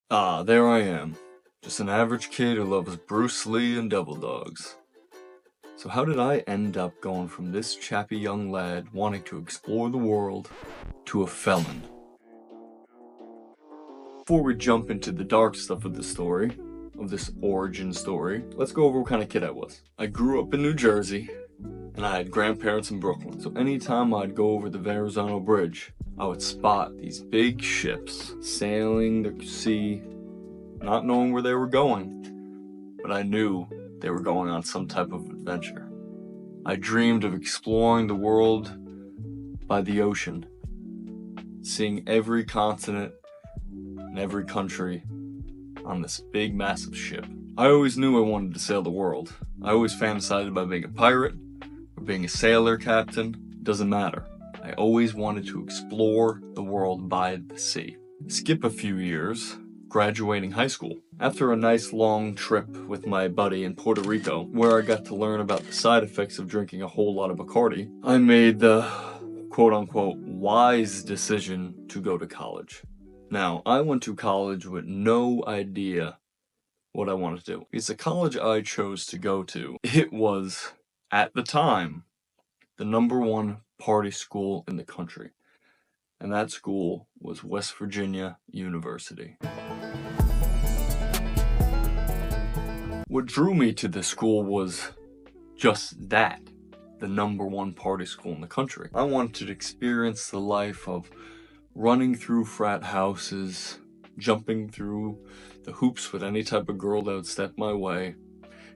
There I am. Just an average kid who loves Bruce Lee and devil dogs. So how did I end up going from this chappy young lad wanting to explore the world to a felon? Before we jump into the dark stuff of the story, of this origin story, let's go over what kind of kid I was. I grew up in New Jersey, and I had grandparents in Brooklyn. So anytime I'd go over the Verrazano Bridge, I would spot these big ships sailing the sea, not knowing where they were going, but I knew they were going on some type of adventure. I dreamed of exploring the world by the ocean, seeing every continent and every country on this big, massive ship. I always knew I wanted to sail the world. I always fantasized about being a pirate or being a sailor captain. Doesn't matter. I always wanted to explore the world by the sea. Skip a few years, graduating high school. After a nice long trip with my buddy in Puerto Rico, where I got to learn about the side effects of drinking a whole lot of Bacardi, I made the quote-unquote wise decision to go to college. Now, I went to college with no idea what I wanted to do, because the college I chose to go to, it was, at the time, the #1 party school in the country. And that school was West Virginia University. What drew me to this school was just that, the #1 party school in the country. I wanted to experience the life of running through frat houses, jumping through the hoops with any type of girl that would step my way,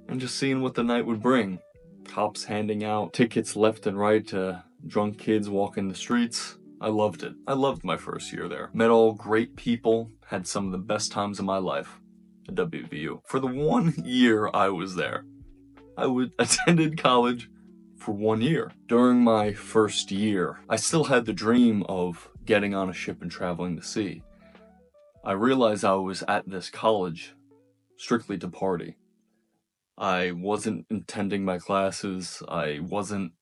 and just seeing what the night would bring. Cops handing out tickets left and right to drunk kids walking the streets. I loved it. I loved my first year there. Met all great people, had some of the best times of my life at WVU. For the 1 year I was there, I attended college for 1 year. During my first year, I still had the dream of getting on a ship and traveling the sea. I realized I was at this college strictly to party. I wasn't attending my classes. I wasn't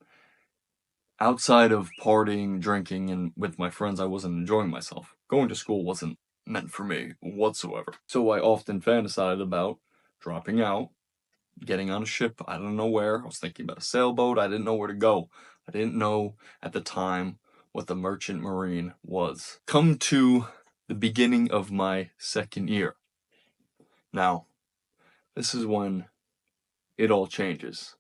outside of partying, drinking, and with my friends. I wasn't enjoying myself. Going to school wasn't meant for me whatsoever. So I often fantasized about dropping out, getting on a ship. I don't know where. I was thinking about a sailboat. I didn't know where to go. I didn't know at the time what the merchant marine was. Come to the beginning of my second year. Now, this is when it all changes.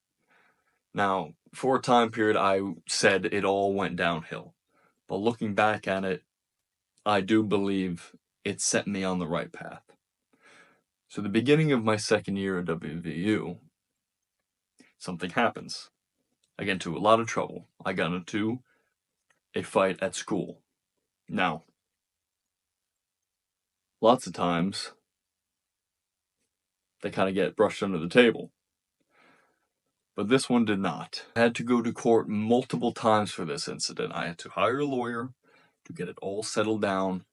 Now, for a time period, I said it all went downhill. But looking back at it, I do believe it set me on the right path. So the beginning of my second year at WVU, something happens. I get into a lot of trouble. I got into a fight at school. Now, lots of times, they kind of get brushed under the table. But this one did not. I had to go to court multiple times for this incident. I had to hire a lawyer to get it all settled down,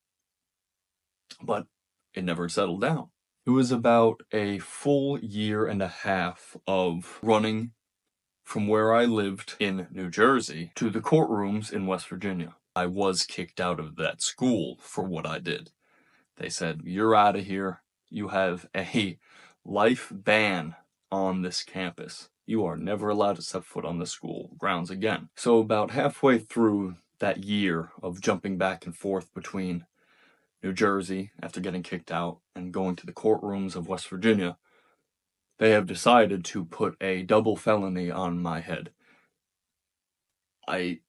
but it never settled down. It was about a full year and a half of running from where I lived in New Jersey to the courtrooms in West Virginia. I was kicked out of that school for what I did. They said, "You're out of here. You have a life ban on this campus. You are never allowed to step foot on the school grounds again." So about halfway through that year of jumping back and forth between New Jersey after getting kicked out and going to the courtrooms of West Virginia, they have decided to put a double felony on my head. I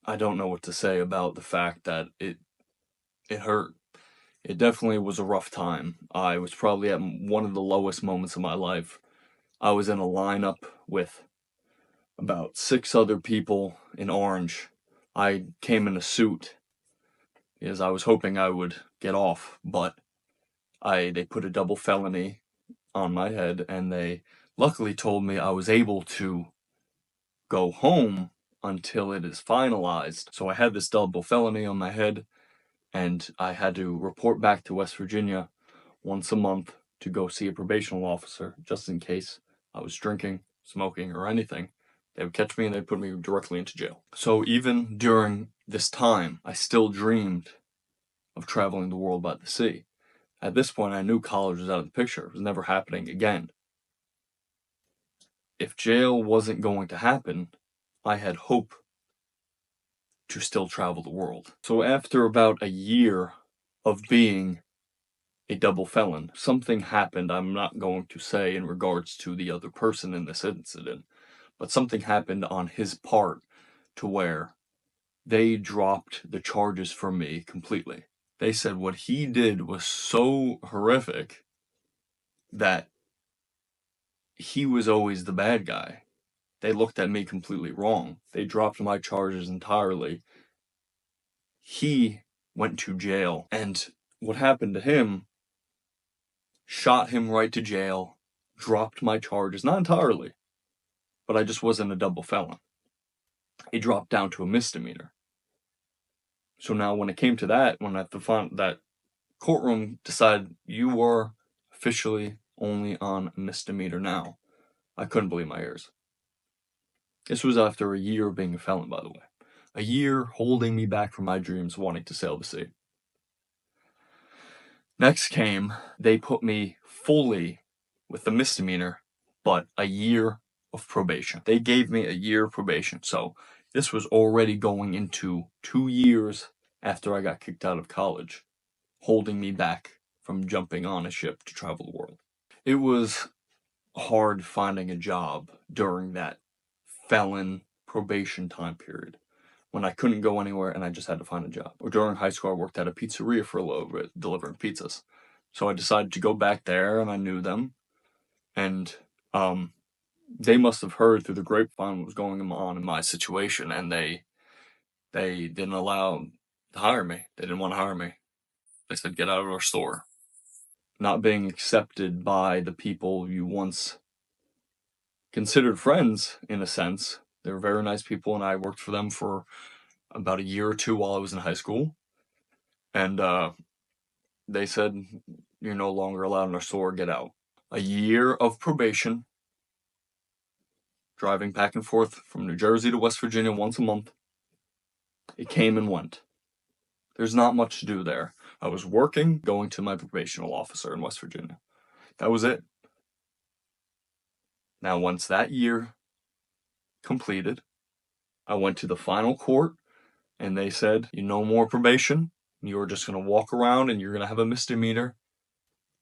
don't know what to say about the fact that it hurt. It definitely was a rough time. I was probably at one of the lowest moments of my life. I was in a lineup with about 6 other people in orange. I came in a suit because I was hoping I would get off, but they put a double felony on my head, and they luckily told me I was able to go home until it is finalized. So I had this double felony on my head, and I had to report back to West Virginia once a month to go see a probation officer, just in case I was drinking, smoking, or anything. They would catch me and they'd put me directly into jail. So even during this time, I still dreamed of traveling the world by the sea. At this point, I knew college was out of the picture. It was never happening again. If jail wasn't going to happen, I had hope to still travel the world. So after about a year of being a double felon, something happened I'm not going to say in regards to the other person in this incident, but something happened on his part to where they dropped the charges from me completely. They said what he did was so horrific that he was always the bad guy. They looked at me completely wrong. They dropped my charges entirely. He went to jail, and what happened to him shot him right to jail, dropped my charges, not entirely, but I just wasn't a double felon. He dropped down to a misdemeanor. So now when it came to that, when that courtroom decided you were officially only on a misdemeanor now, I couldn't believe my ears. This was after a year of being a felon, by the way. A year holding me back from my dreams, wanting to sail the sea. Next came, they put me fully with the misdemeanor, but a year of probation. They gave me a year of probation. So this was already going into 2 years after I got kicked out of college, holding me back from jumping on a ship to travel the world. It was hard finding a job during that felon probation time period, when I couldn't go anywhere and I just had to find a job. Or during high school, I worked at a pizzeria for a little bit, delivering pizzas. So I decided to go back there, and I knew them. And they must have heard through the grapevine what was going on in my situation, and they didn't allow to hire me. They didn't want to hire me. They said, get out of our store. Not being accepted by the people you once considered friends, in a sense. They were very nice people, and I worked for them for about a year or two while I was in high school. And they said, you're no longer allowed in our store, get out. A year of probation, driving back and forth from New Jersey to West Virginia once a month. It came and went. There's not much to do there. I was working, going to my probational officer in West Virginia. That was it. Now, once that year completed, I went to the final court, and they said, you no more probation. You're just going to walk around and you're going to have a misdemeanor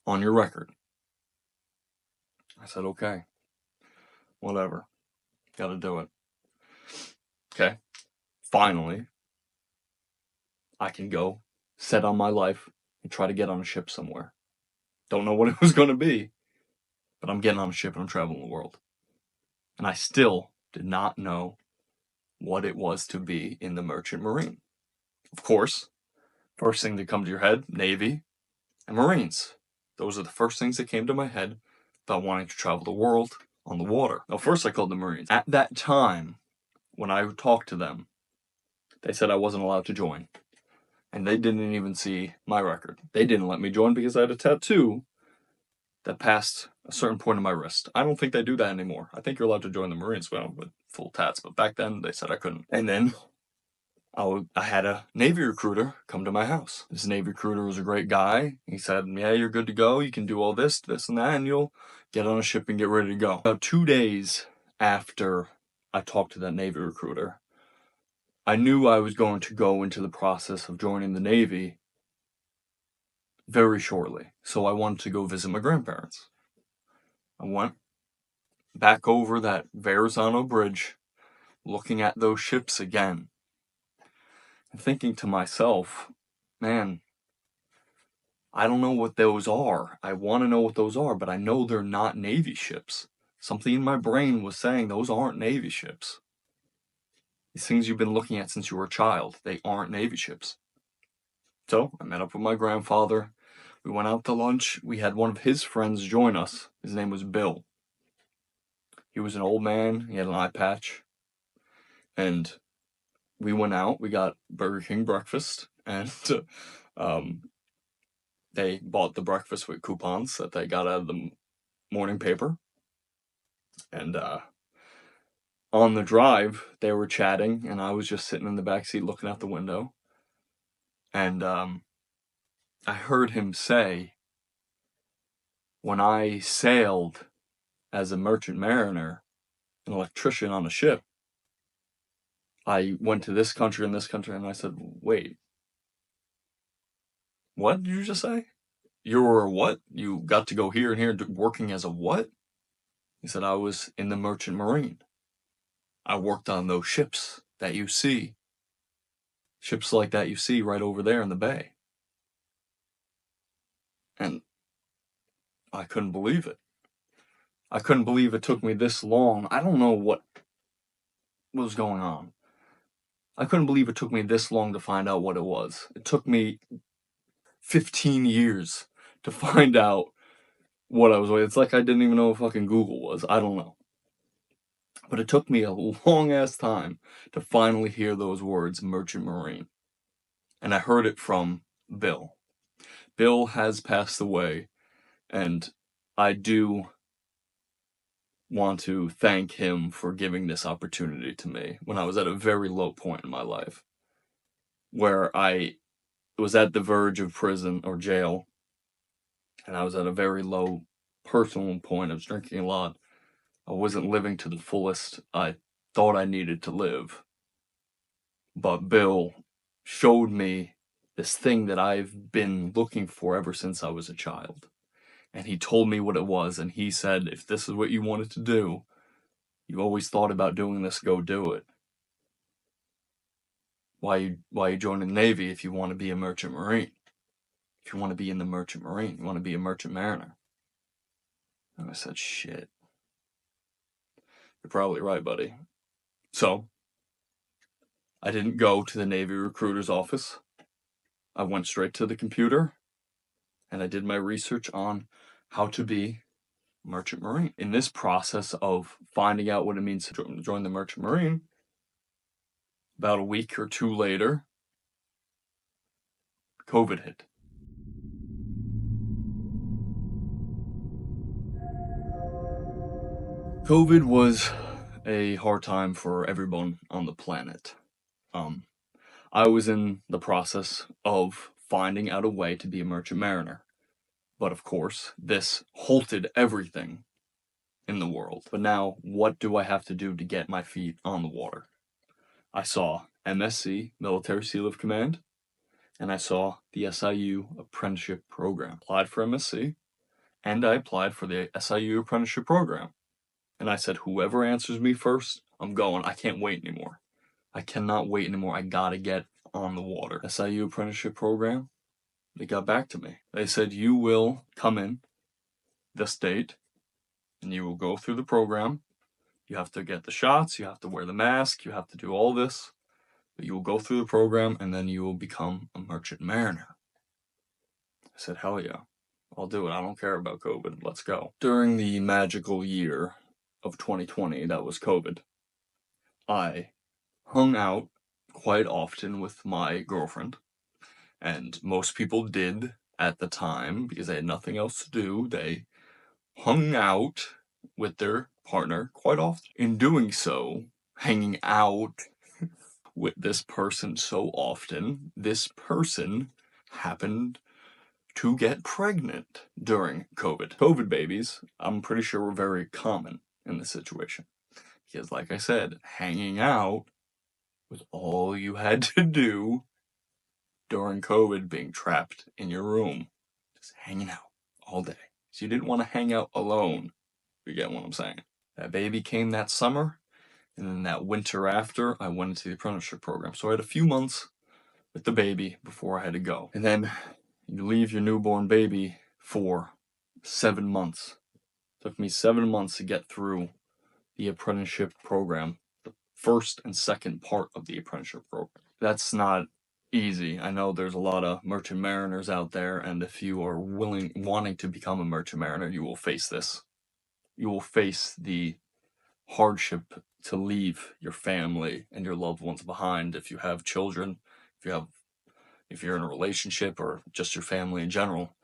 on your record. I said, okay, whatever. Got to do it. Okay. Finally, I can go set on my life and try to get on a ship somewhere. Don't know what it was going to be, but I'm getting on a ship and I'm traveling the world. And I still did not know what it was to be in the Merchant Marine. Of course, first thing that comes to your head, Navy and Marines. Those are the first things that came to my head about wanting to travel the world on the water. Now, first I called the Marines. At that time, when I talked to them, they said I wasn't allowed to join. And they didn't even see my record. They didn't let me join because I had a tattoo that passed a certain point on my wrist. I don't think they do that anymore. I think you're allowed to join the Marines with full tats, but back then they said I couldn't. And then I had a Navy recruiter come to my house. This Navy recruiter was a great guy. He said, yeah, you're good to go. You can do all this, this, and that, and you'll get on a ship and get ready to go. About 2 days after I talked to that Navy recruiter, I knew I was going to go into the process of joining the Navy very shortly. So I wanted to go visit my grandparents. I went back over that Verrazano Bridge, looking at those ships again, and thinking to myself, man, I don't know what those are. I want to know what those are, but I know they're not Navy ships. Something in my brain was saying those aren't Navy ships. These things you've been looking at since you were a child, they aren't Navy ships. So I met up with my grandfather. We went out to lunch. We had one of his friends join us. His name was Bill. He was an old man. He had an eye patch. And we went out. We got Burger King breakfast. And they bought the breakfast with coupons that they got out of the morning paper. And on the drive, they were chatting. And I was just sitting in the backseat looking out the window. And I heard him say, when I sailed as a merchant mariner, an electrician on a ship, I went to this country and this country, and I said, wait, what did you just say? You were a what? You got to go here and here working as a what? He said, I was in the merchant marine. I worked on those ships that you see. Ships like that you see right over there in the bay. And I couldn't believe it. I couldn't believe it took me this long. I don't know what was going on. I couldn't believe it took me this long to find out what it was. It took me 15 years to find out what I was with. It's like I didn't even know what fucking Google was. I don't know. But it took me a long ass time to finally hear those words, merchant marine. And I heard it from Bill. Bill has passed away, and I do want to thank him for giving this opportunity to me when I was at a very low point in my life, where I was at the verge of prison or jail, and I was at a very low personal point. I was drinking a lot. I wasn't living to the fullest I thought I needed to live. But Bill showed me this thing that I've been looking for ever since I was a child. And he told me what it was, and he said, if this is what you wanted to do, you always thought about doing this, go do it. Why you join the Navy if you want to be a merchant marine? If you want to be in the merchant marine, you want to be a merchant mariner. And I said, shit. You're probably right, buddy. So, I didn't go to the Navy recruiter's office. I went straight to the computer, and I did my research on how to be merchant marine. In this process of finding out what it means to join the merchant marine, about a week or two later, COVID hit. COVID was a hard time for everyone on the planet. I was in the process of finding out a way to be a merchant mariner. But of course, this halted everything in the world. But now, what do I have to do to get my feet on the water? I saw MSc, Military Seal of Command, and I saw the SIU Apprenticeship Program. Applied for MSc, and I applied for the SIU Apprenticeship Program. And I said, whoever answers me first, I'm going. I can't wait anymore. I cannot wait anymore. I gotta get on the water. SIU Apprenticeship Program, they got back to me. They said, you will come in this date, and you will go through the program. You have to get the shots, you have to wear the mask, you have to do all this. But you will go through the program, and then you will become a merchant mariner. I said, hell yeah, I'll do it. I don't care about COVID. Let's go. During the magical year of 2020, that was COVID, I hung out quite often with my girlfriend. And most people did at the time because they had nothing else to do. They hung out with their partner quite often. In doing so, hanging out with this person so often, this person happened to get pregnant during COVID. COVID babies, I'm pretty sure, were very common in this situation. Because, like I said, hanging out was all you had to do during COVID, being trapped in your room, just hanging out all day. So you didn't want to hang out alone. You get what I'm saying? That baby came that summer, and then that winter after, I went into the apprenticeship program. So I had a few months with the baby before I had to go. And then you leave your newborn baby for 7 months. It took me 7 months to get through the apprenticeship program, the first and second part of the apprenticeship program. That's not easy. I know there's a lot of merchant mariners out there, and if you are wanting to become a merchant mariner, you will face this. You will face the hardship to leave your family and your loved ones behind. If you have children, if you're in a relationship, or just your family in general,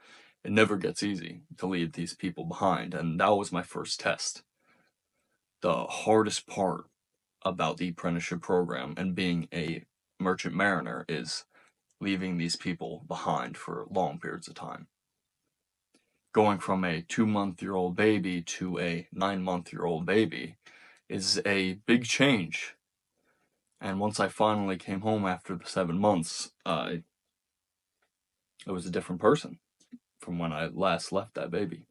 it never gets easy to leave these people behind. And that was my first test. The hardest part about the apprenticeship program and being a merchant mariner is leaving these people behind for long periods of time. going from a 2-month-old baby to a 9-month-old baby is a big change. And once I finally came home after the 7 months, I was a different person from when I last left that baby.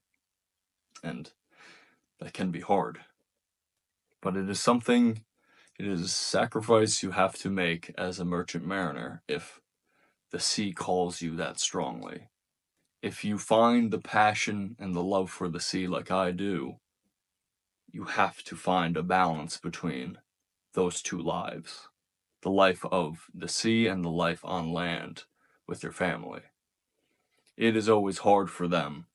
And that can be hard. But it is a sacrifice you have to make as a merchant mariner if the sea calls you that strongly. If you find the passion and the love for the sea like I do, you have to find a balance between those two lives. The life of the sea and the life on land with your family. It is always hard for them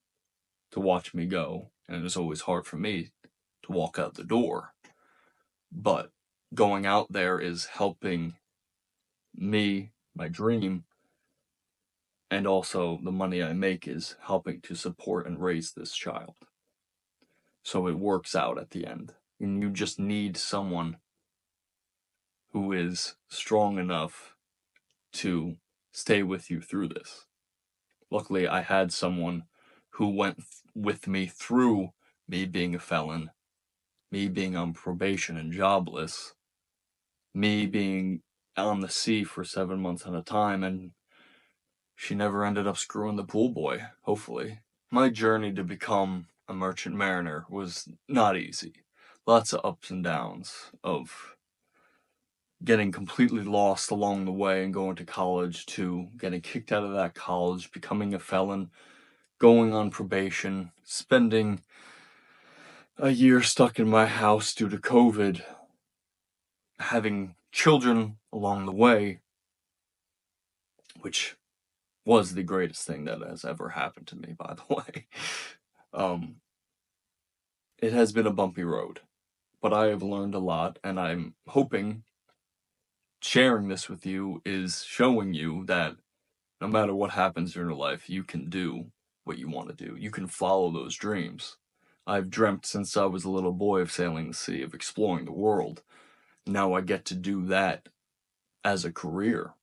to watch me go, and it is always hard for me to walk out the door. But going out there is helping me, my dream, and also the money I make is helping to support and raise this child. So it works out at the end. And you just need someone who is strong enough to stay with you through this. Luckily, I had someone who went with me through me being a felon, me being on probation and jobless, me being on the sea for 7 months at a time, and she never ended up screwing the pool boy, hopefully. My journey to become a merchant mariner was not easy. Lots of ups and downs of getting completely lost along the way and going to college to getting kicked out of that college, becoming a felon, going on probation, spending a year stuck in my house due to COVID, having children along the way, which was the greatest thing that has ever happened to me, by the way. It has been a bumpy road, but I have learned a lot, and I'm hoping sharing this with you is showing you that no matter what happens in your life, you can do what you want to do. You can follow those dreams. I've dreamt since I was a little boy of sailing the sea, of exploring the world. Now I get to do that as a career.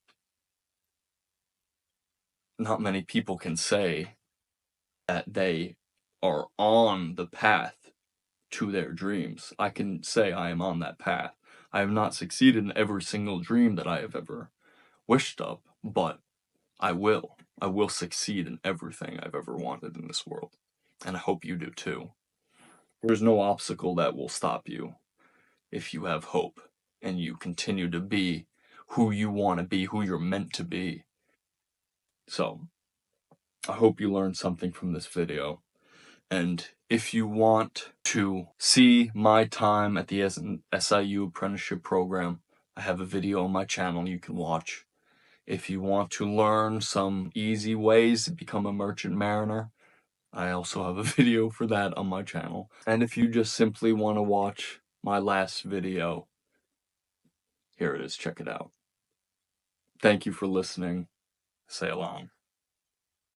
Not many people can say that they are on the path to their dreams. I can say I am on that path. I have not succeeded in every single dream that I have ever wished of, but I will. I will succeed in everything I've ever wanted in this world. And I hope you do too. There's no obstacle that will stop you if you have hope and you continue to be who you want to be, who you're meant to be. So, I hope you learned something from this video. And if you want to see my time at the SIU apprenticeship program, I have a video on my channel you can watch. If you want to learn some easy ways to become a merchant mariner, I also have a video for that on my channel. And if you just simply want to watch my last video, here it is, check it out. Thank you for listening. Sail on.